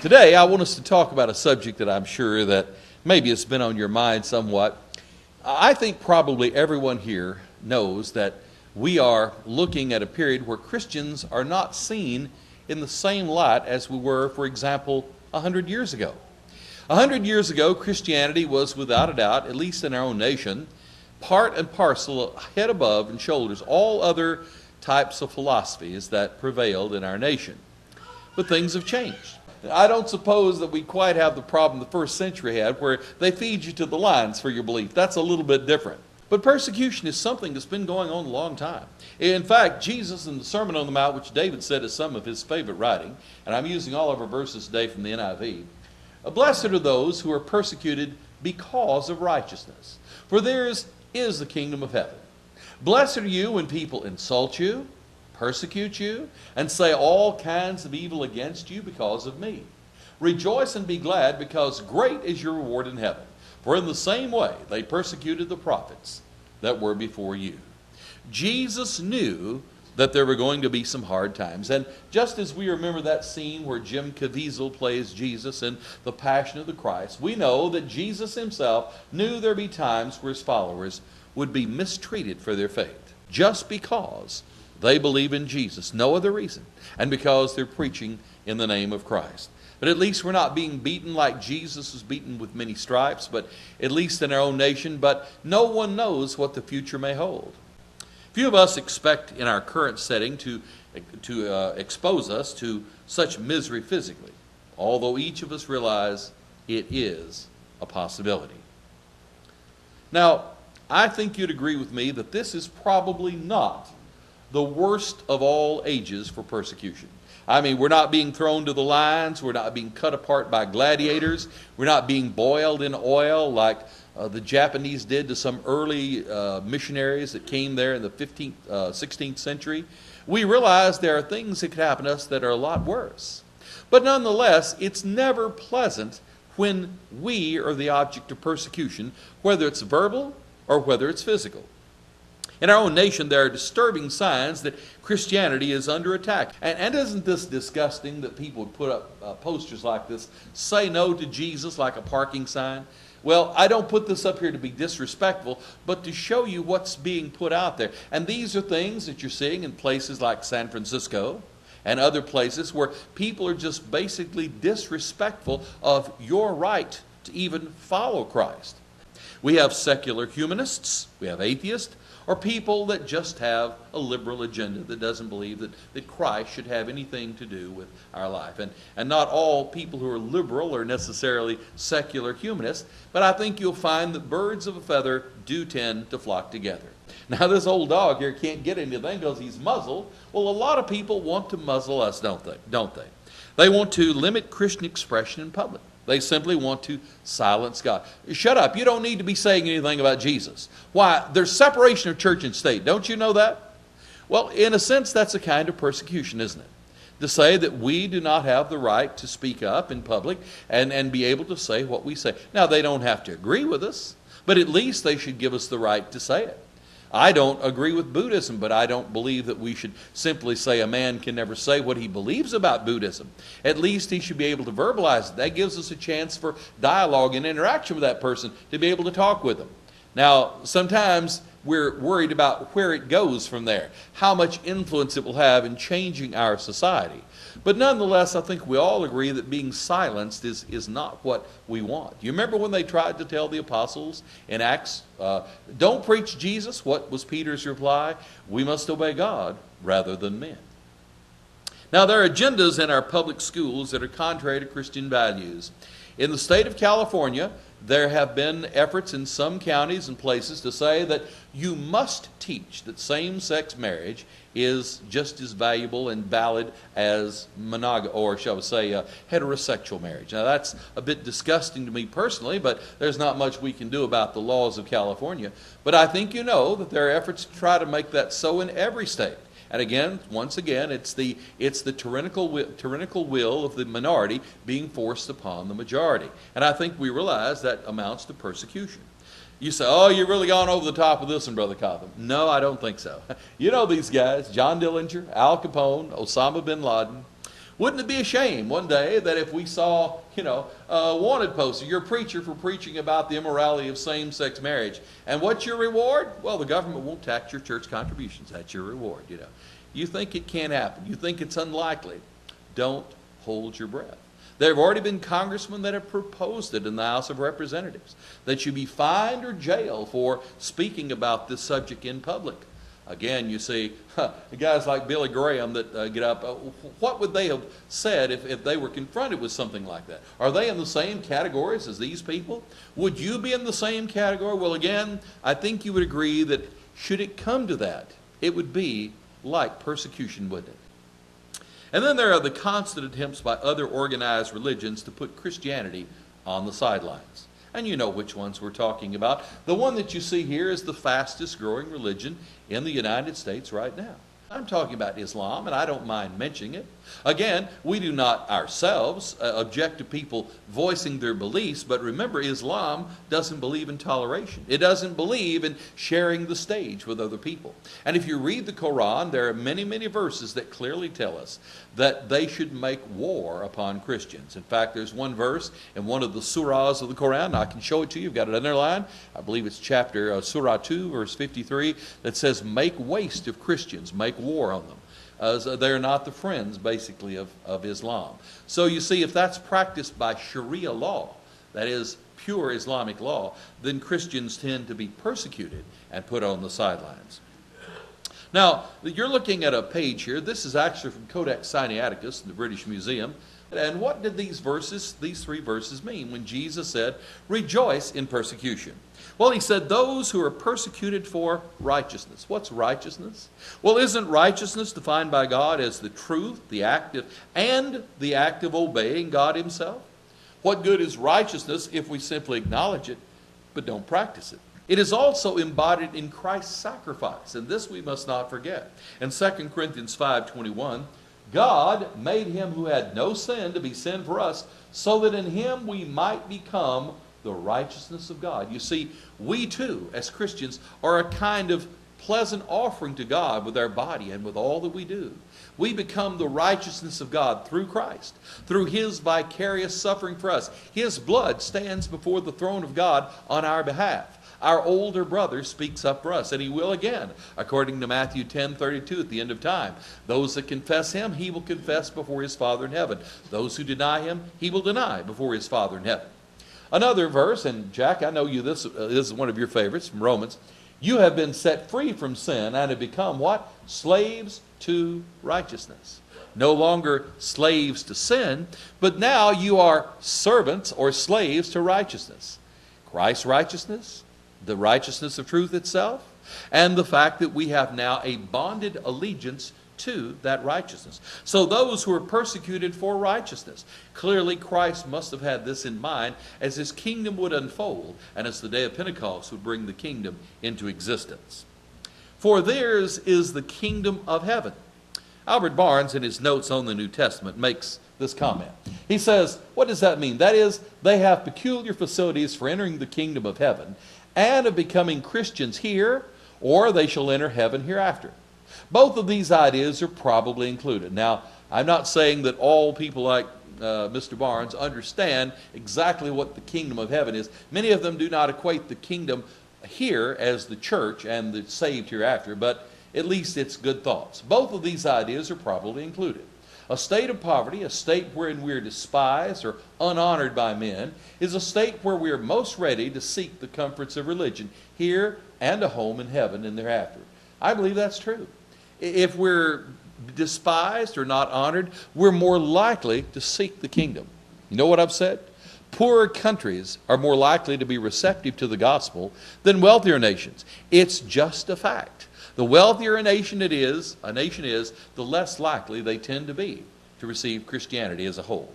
Today, I want us to talk about a subject that I'm sure that maybe it's been on your mind somewhat. I think probably everyone here knows that we are looking at a period where Christians are not seen in the same light as we were, for example, 100 years ago. 100 years ago, Christianity was without a doubt, at least in our own nation, part and parcel, head above and shoulders, all other types of philosophies that prevailed in our nation. But things have changed. I don't suppose that we quite have the problem the first century had, where they feed you to the lions for your belief. That's a little bit different. But persecution is something that's been going on a long time. In fact, Jesus in the Sermon on the Mount, which David said is some of his favorite writing, and I'm using all of our verses today from the NIV, blessed are those who are persecuted because of righteousness, for theirs is the kingdom of heaven. Blessed are you when people insult you, persecute you, and say all kinds of evil against you because of me. Rejoice and be glad, because great is your reward in heaven. For in the same way they persecuted the prophets that were before you. Jesus knew that there were going to be some hard times. And just as we remember that scene where Jim Caviezel plays Jesus in The Passion of the Christ, we know that Jesus himself knew there'd be times where his followers would be mistreated for their faith, just because they believe in Jesus, no other reason, and because they're preaching in the name of Christ. But at least we're not being beaten like Jesus was beaten with many stripes, but at least in our own nation. But no one knows what the future may hold. Few of us expect in our current setting to expose us to such misery physically, although each of us realize it is a possibility. Now, I think you'd agree with me that this is probably not the worst of all ages for persecution. I mean, we're not being thrown to the lions. We're not being cut apart by gladiators. We're not being boiled in oil like the Japanese did to some early missionaries that came there in the 15th, 16th century. We realize there are things that could happen to us that are a lot worse. But nonetheless, it's never pleasant when we are the object of persecution, whether it's verbal or whether it's physical. In our own nation, there are disturbing signs that Christianity is under attack. And isn't this disgusting that people would put up posters like this, say no to Jesus, like a parking sign? Well, I don't put this up here to be disrespectful, but to show you what's being put out there. And these are things that you're seeing in places like San Francisco and other places where people are just basically disrespectful of your right to even follow Christ. We have secular humanists, we have atheists, or people that just have a liberal agenda that doesn't believe that Christ should have anything to do with our life. And not all people who are liberal are necessarily secular humanists, but I think you'll find that birds of a feather do tend to flock together. Now, this old dog here can't get anything because he's muzzled. Well, a lot of people want to muzzle us, don't they? They want to limit Christian expression in public. They simply want to silence God. Shut up. You don't need to be saying anything about Jesus. Why? There's separation of church and state. Don't you know that? Well, in a sense, that's a kind of persecution, isn't it? To say that we do not have the right to speak up in public and be able to say what we say. Now, they don't have to agree with us, but at least they should give us the right to say it. I don't agree with Buddhism, but I don't believe that we should simply say a man can never say what he believes about Buddhism. At least he should be able to verbalize it. That gives us a chance for dialogue and interaction with that person, to be able to talk with them. Now, sometimes we're worried about where it goes from there, how much influence it will have in changing our society. But nonetheless, I think we all agree that being silenced is not what we want. You remember when they tried to tell the apostles in Acts, don't preach Jesus? What was Peter's reply? We must obey God rather than men. Now, there are agendas in our public schools that are contrary to Christian values. In the state of California, there have been efforts in some counties and places to say that you must teach that same-sex marriage is just as valuable and valid as heterosexual marriage. Now, that's a bit disgusting to me personally, but there's not much we can do about the laws of California. But I think you know that there are efforts to try to make that so in every state. And again, once again, it's the tyrannical will of the minority being forced upon the majority. And I think we realize that amounts to persecution. You say, oh, you're really gone over the top of this one, Brother Cotham. No, I don't think so. You know these guys, John Dillinger, Al Capone, Osama bin Laden. Wouldn't it be a shame one day that if we saw, a wanted poster, you're a preacher for preaching about the immorality of same-sex marriage, and what's your reward? Well, the government won't tax your church contributions. That's your reward, You think it can't happen. You think it's unlikely. Don't hold your breath. There have already been congressmen that have proposed it in the House of Representatives, that you be fined or jailed for speaking about this subject in public. Again, you see, guys like Billy Graham that get up, what would they have said if they were confronted with something like that? Are they in the same categories as these people? Would you be in the same category? Well, again, I think you would agree that should it come to that, it would be like persecution, wouldn't it? And then there are the constant attempts by other organized religions to put Christianity on the sidelines. And you know which ones we're talking about. The one that you see here is the fastest growing religion in the United States right now. I'm talking about Islam, and I don't mind mentioning it. Again, we do not ourselves object to people voicing their beliefs, but remember, Islam doesn't believe in toleration. It doesn't believe in sharing the stage with other people. And if you read the Quran, there are many, many verses that clearly tell us that they should make war upon Christians. In fact, there's one verse in one of the surahs of the Quran, I can show it to you, you've got it underlined. I believe it's Surah 2, verse 53, that says, make waste of Christians, make war on them. They're not the friends, basically, of Islam. So you see, if that's practiced by Sharia law, that is pure Islamic law, then Christians tend to be persecuted and put on the sidelines. Now, you're looking at a page here. This is actually from Codex Sinaiticus in the British Museum. And what did these three verses mean when Jesus said, rejoice in persecution? Well, he said, those who are persecuted for righteousness. What's righteousness? Well, isn't righteousness defined by God as the truth, the act of obeying God himself? What good is righteousness if we simply acknowledge it, but don't practice it? It is also embodied in Christ's sacrifice, and this we must not forget. In 2 Corinthians 5:21, God made him who had no sin to be sin for us, so that in him we might become the righteousness of God. You see, we too, as Christians, are a kind of pleasant offering to God with our body and with all that we do. We become the righteousness of God through Christ, through his vicarious suffering for us. His blood stands before the throne of God on our behalf. Our older brother speaks up for us, and he will again, according to Matthew 10:32 at the end of time. Those that confess him, he will confess before his Father in heaven. Those who deny him, he will deny before his Father in heaven. Another verse, and Jack, I know this is one of your favorites, from Romans. You have been set free from sin and have become what? Slaves to righteousness. No longer slaves to sin, but now you are servants or slaves to righteousness. Christ's righteousness, the righteousness of truth itself, and the fact that we have now a bonded allegiance to that righteousness. So those who are persecuted for righteousness, clearly Christ must have had this in mind as his kingdom would unfold and as the day of Pentecost would bring the kingdom into existence. For theirs is the kingdom of heaven. Albert Barnes, in his notes on the New Testament, makes this comment. He says, what does that mean? That is, they have peculiar facilities for entering the kingdom of heaven and of becoming Christians here, or they shall enter heaven hereafter. Both of these ideas are probably included. Now, I'm not saying that all people like Mr. Barnes understand exactly what the kingdom of heaven is. Many of them do not equate the kingdom here as the church and the saved hereafter, but at least it's good thoughts. Both of these ideas are probably included. A state of poverty, a state wherein we are despised or unhonored by men, is a state where we are most ready to seek the comforts of religion here and a home in heaven and thereafter. I believe that's true. If we're despised or not honored, we're more likely to seek the kingdom. You know what I've said? Poorer countries are more likely to be receptive to the gospel than wealthier nations. It's just a fact. The wealthier a nation is, the less likely they tend to be to receive Christianity as a whole.